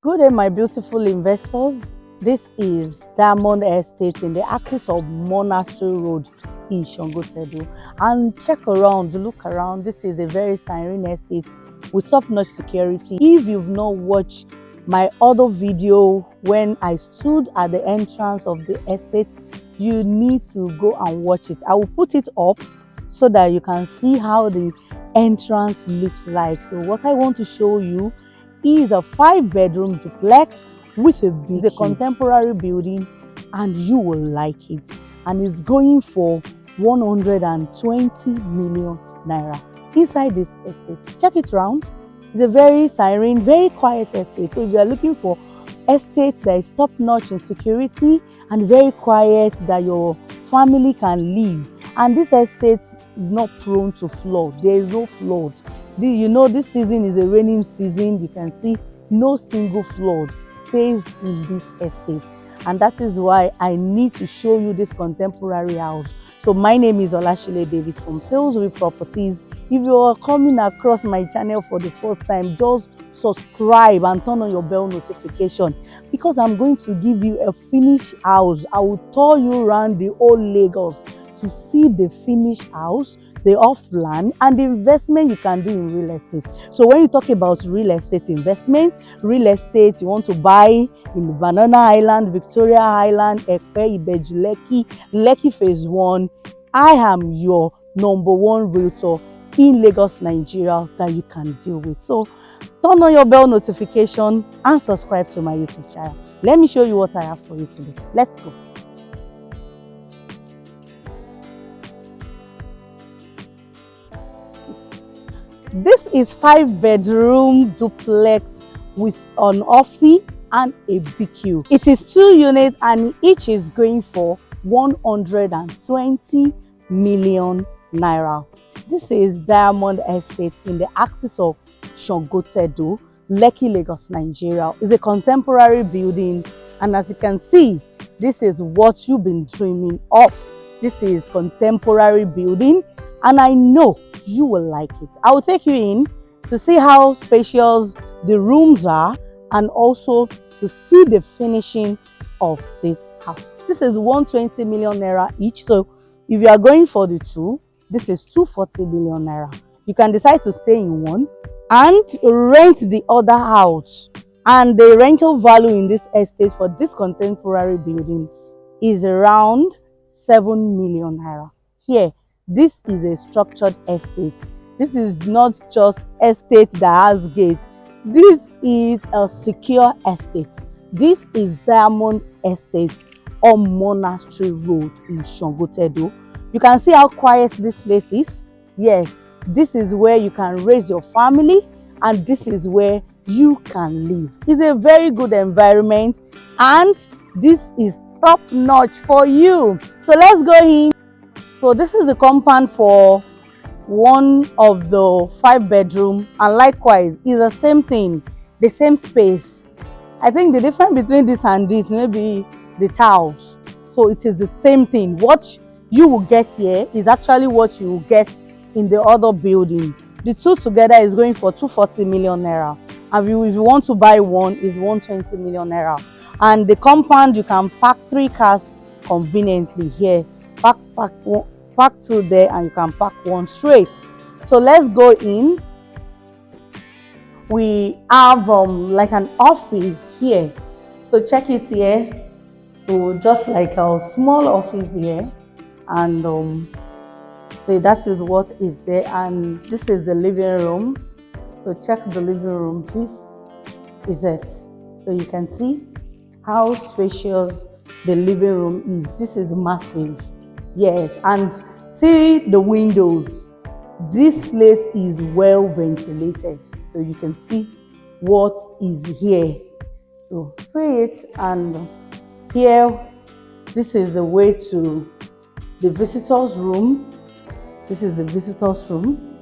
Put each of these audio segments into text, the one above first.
Good day, my beautiful investors. This is Diamond Estate in the axis of Monastery Road in Sangotedo. And check around, look around. This is a very serene estate with top-notch security. If you've not watched my other video when I stood at the entrance of the estate, you need to go and watch it. I will put it up so that you can see how the entrance looks like. So what I want to show you is a 5-bedroom duplex with a contemporary building, and you will like it. And it's going for 120 million naira. Inside this estate, check it round. It's a very serene, very quiet estate. So if you are looking for estate that is top-notch in security and very quiet that your family can live, and this estate is not prone to flood. There is no flood. This season is a raining season. You can see no single flood stays in this estate, and that is why I need to show you this contemporary house. So my name is Olashile David from Salesville Properties. If you are coming across my channel for the first time, just subscribe and turn on your bell notification, because I'm going to give you a finished house. I will tour you around the whole Lagos to see the finished house, the off-land, and the investment you can do in real estate. So when you talk about real estate investment, real estate you want to buy in Banana Island, Victoria Island, Epe, Ibeju, Lekki, Lekki Phase 1, I am your #1 realtor in Lagos, Nigeria that you can deal with. So turn on your bell notification and subscribe to my YouTube channel. Let me show you what I have for you today. Let's go. This is 5-bedroom duplex with an office and a BQ. It is 2 units and each is going for 120 million naira. This is Diamond Estate in the axis of Sangotedo, Lekki, Lagos, Nigeria. It's a contemporary building, and as you can see, this is what you've been dreaming of. This is contemporary building, and I know you will like it. I will take you in to see how spacious the rooms are and also to see the finishing of this house. This is 120 million naira each. So if you are going for the two, this is 240 million naira. You can decide to stay in one and rent the other house. And the rental value in this estate for this contemporary building is around 7 million naira. Here, this is a structured estate. This is not just estate that has gates. This is a secure estate. This is Diamond Estate on Monastery Road in Sangotedo. You can see how quiet this place is. Yes, this is where you can raise your family, and this is where you can live. It's a very good environment, and this is top notch for you. So let's go in. So this is the compound for one of the 5-bedroom, and likewise is the same thing, the same space. I think the difference between this and this maybe the tiles. So it is the same thing. What you will get here is actually what you will get in the other building. The two together is going for 240 million naira, and if you want to buy one, is 120 million naira. And the compound, you can park 3 cars conveniently here. Park 2 there, and you can park 1 straight. So let's go in. We have like an office here. So check it here. So just like a small office here, and so that is what is there. And this is the living room. So check the living room. This is it. So you can see how spacious the living room is. This is massive. Yes, and see the windows. This place is well ventilated, so you can see what is here. So see it, and here, this is the way to the visitors room. This is the visitors room,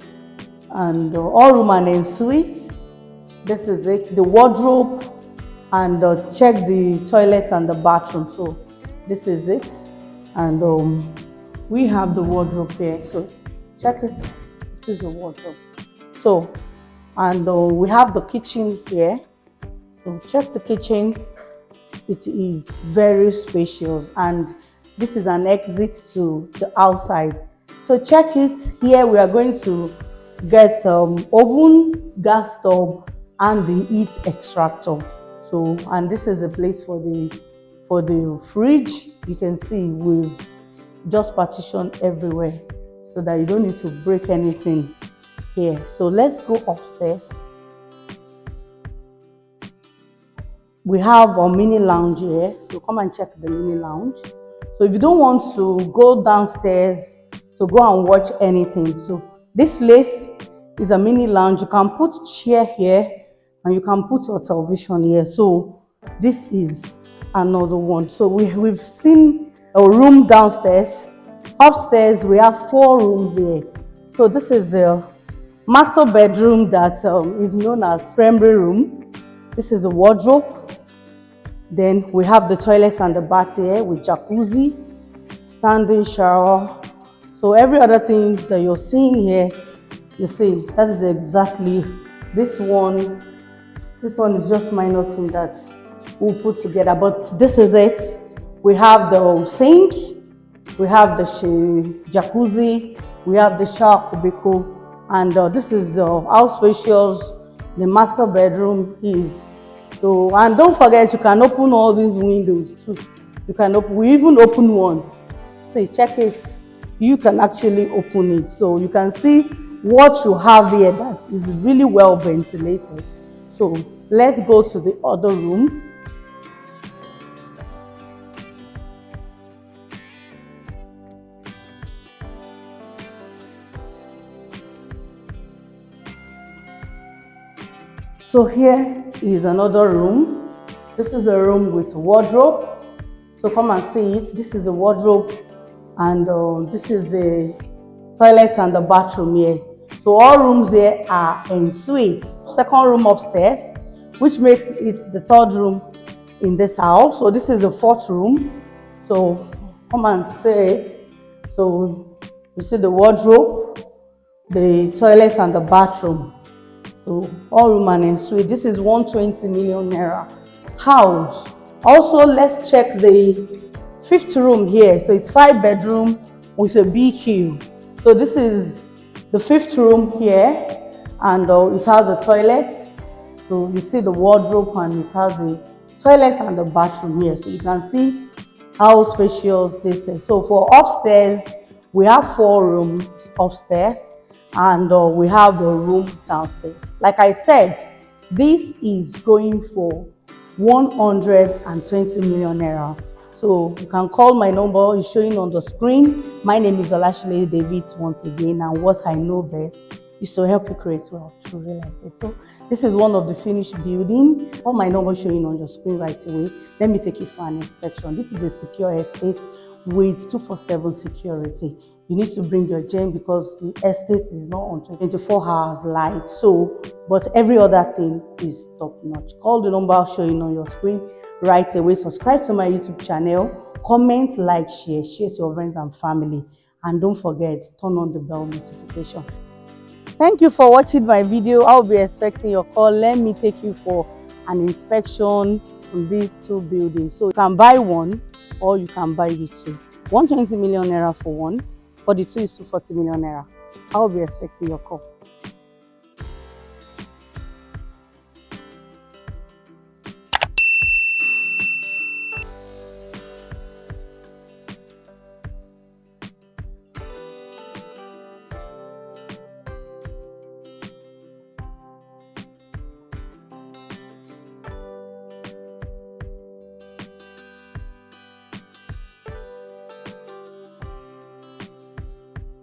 and all room and en suites. This is it, the wardrobe, and check the toilet and the bathroom. So this is it, and we have the wardrobe here. So check it. This is the wardrobe. So, and we have the kitchen here. So check the kitchen. It is very spacious, and this is an exit to the outside. So check it. Here we are going to get oven, gas stove, and the heat extractor. So, and this is the place for the fridge. You can see we've just partitioned everywhere so that you don't need to break anything here. So let's go upstairs. We have a mini lounge here, so come and check the mini lounge. So if you don't want to go downstairs to go and watch anything, so this place is a mini lounge. You can put chair here and you can put your television here. So this is another one. So we've seen a room downstairs. Upstairs we have 4 rooms here. So this is the master bedroom that is known as primary room. This is the wardrobe. Then we have the toilets and the bath here with jacuzzi, standing shower. So every other thing that you're seeing here, you see, that is exactly this one. This one is just minor thing that we'll put together, but this is it. We have the sink, we have the jacuzzi, we have the shower cubicle, and this is how spacious the master bedroom is. So, and don't forget, you can open all these windows too. You can open, we even open one. See, check it. You can actually open it. So you can see what you have here that is really well ventilated. So let's go to the other room. So here is another room. This is a room with wardrobe. So come and see it. This is the wardrobe, and this is the toilets and the bathroom here. So all rooms here are en suite. Second room upstairs, which makes it the 3rd room in this house. So this is the 4th room. So come and see it. So you see the wardrobe, the toilets and the bathroom. So all room and en suite. This is 120 million naira house. Also, let's check the 5th room here. So it's 5 bedroom with a BQ. So this is the 5th room here, and it has the toilets. So you see the wardrobe, and it has the toilets and the bathroom here. So you can see how spacious this is. So for upstairs, we have 4 rooms upstairs, and we have a room downstairs. Like I said, this is going for 120 million naira. So you can call my number, is showing on the screen. My name is Olashile David once again, and what I know best is to help you create wealth through real estate. So this is one of the finished building. All my number showing on your screen right away. Let me take you for an inspection. This is a secure estate with 247 security. You need to bring your gem because the estate is not on 24 hours light. So, but every other thing is top notch. Call the number showing on your screen right away. Subscribe to my YouTube channel. Comment, like, share to your friends and family. And don't forget, turn on the bell notification. Thank you for watching my video. I'll be expecting your call. Let me take you for an inspection on these 2 buildings. So you can buy one or you can buy the 2. 120 million naira for one. For the 2 is 240 million naira. I'll be expecting your call.